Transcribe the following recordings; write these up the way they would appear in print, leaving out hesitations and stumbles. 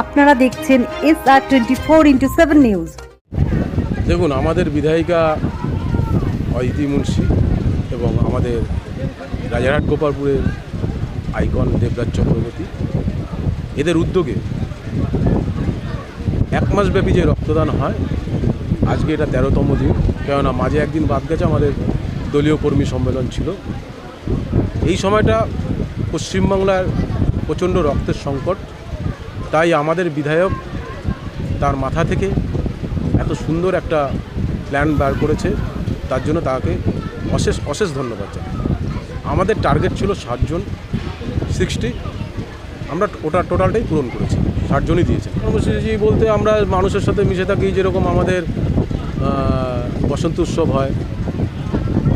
আপনারা দেখছেন SR24x7 news. দেখুন, আমাদের বিধায়িকা অদিতি মুন্সি এবং আমাদের রাজারহাট গোপালপুরের আইকন দেবরাজ চক্রবর্তী, এদের উদ্যোগে 1 মাসব্যাপী যে রক্তদান হয়, আজকে এটা 13তম দিন। কেননা মাঝে একদিন বাদ গেছে, আমাদের দলীয় কর্মী সম্মেলন ছিল। এই সময়টা পশ্চিমবাংলার প্রচণ্ড রক্তের সংকট, তাই আমাদের বিধায়ক তার মাথা থেকে এত সুন্দর একটা প্ল্যান বার করেছে, তার জন্য তাকে অশেষ অশেষ ধন্যবাদ জানাই। আমাদের টার্গেট ছিল 60 জন, 60, আমরা ওটা টোটালটাই পূরণ করেছি, 60 জনই দিয়েছেন। কর্মসূচি বলতে আমরা মানুষের সাথে মিশে থাকি, যেরকম আমাদের বসন্ত উৎসব হয়,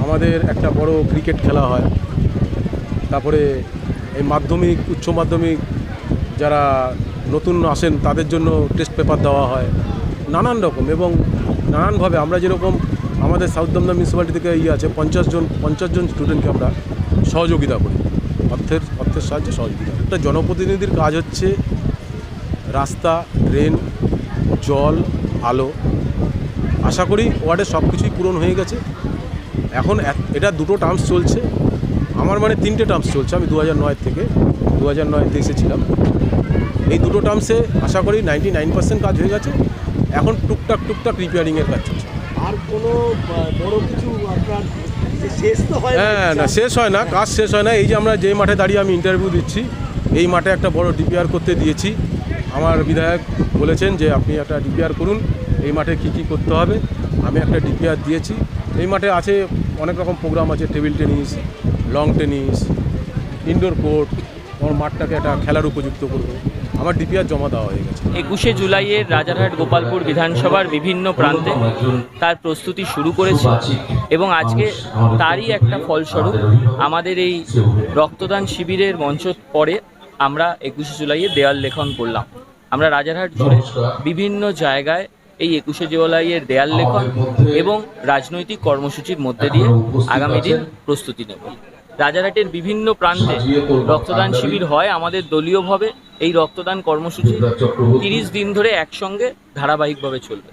আমাদের একটা বড় ক্রিকেট খেলা হয়, তারপরে এই মাধ্যমিক উচ্চ মাধ্যমিক যারা নতুন আসেন তাদের জন্য টেস্ট পেপার দেওয়া হয়, নানান রকম এবং নানানভাবে। আমরা যেরকম আমাদের সাউথ দমদম মিউনিসিপ্যালিটি থেকে আছে 50 জন স্টুডেন্টকে আমরা সহযোগিতা করি, অর্থের সাহায্যে সহযোগিতা। একটা জনপ্রতিনিধির কাজ হচ্ছে রাস্তা, ড্রেন, জল, আলো। আশা করি ওয়ার্ডে সব কিছুই পূরণ হয়ে গেছে। এখন এটা 2টো টার্মস চলছে, আমার মানে 3টে টার্মস চলছে। আমি 2009 থেকে 2009-তে এসেছিলাম। এই 2টো টার্মসে আশা করি 99% কাজ হয়ে গেছে। এখন টুকটাক রিপেয়ারিংয়ের কাজ চলছে। আর কোনো বড় কিছু আপনার শেষ তো হয়? হ্যাঁ, না শেষ হয় না, কাজ শেষ হয় না। এই যে আমরা যে মাঠে দাঁড়িয়ে আমি ইন্টারভিউ দিচ্ছি, এই মাঠে একটা বড় ডিপিআর করতে দিয়েছি। আমার বিধায়ক বলেছেন যে আপনি একটা ডিপিআর করুন, এই মাঠে কী করতে হবে। আমি একটা ডিপিআর দিয়েছি। এই মাঠে আছে অনেক রকম প্রোগ্রাম আছে, table tennis, long tennis, indoor court. আমার মাঠটাকে একটা খেলার উপযুক্ত করবো। আমার ডিপিআর জমা দেওয়া হয়ে গেছে। 21শে জুলাইয়ের রাজারহাট গোপালপুর বিধানসভার বিভিন্ন প্রান্তে তার প্রস্তুতি শুরু করেছে এবং আজকে তারই একটা ফলস্বরূপ আমাদের এই রক্তদান শিবিরের মঞ্চ পরে আমরা 21শে জুলাইয়ে দেয়াল লেখন করলাম। আমরা রাজারহাট জুড়ে বিভিন্ন জায়গায় এই 21শে জুলাইয়ের দেয়াল লেখন এবং রাজনৈতিক কর্মসূচির মধ্যে দিয়ে আগামী দিন প্রস্তুতি নেব। রাজারহাটের বিভিন্ন প্রান্তে রক্তদান শিবির হয়। আমাদের দলীয়ভাবে এই রক্তদান কর্মসূচি 30 দিন ধরে একসঙ্গে ধারাবাহিকভাবে চলবে।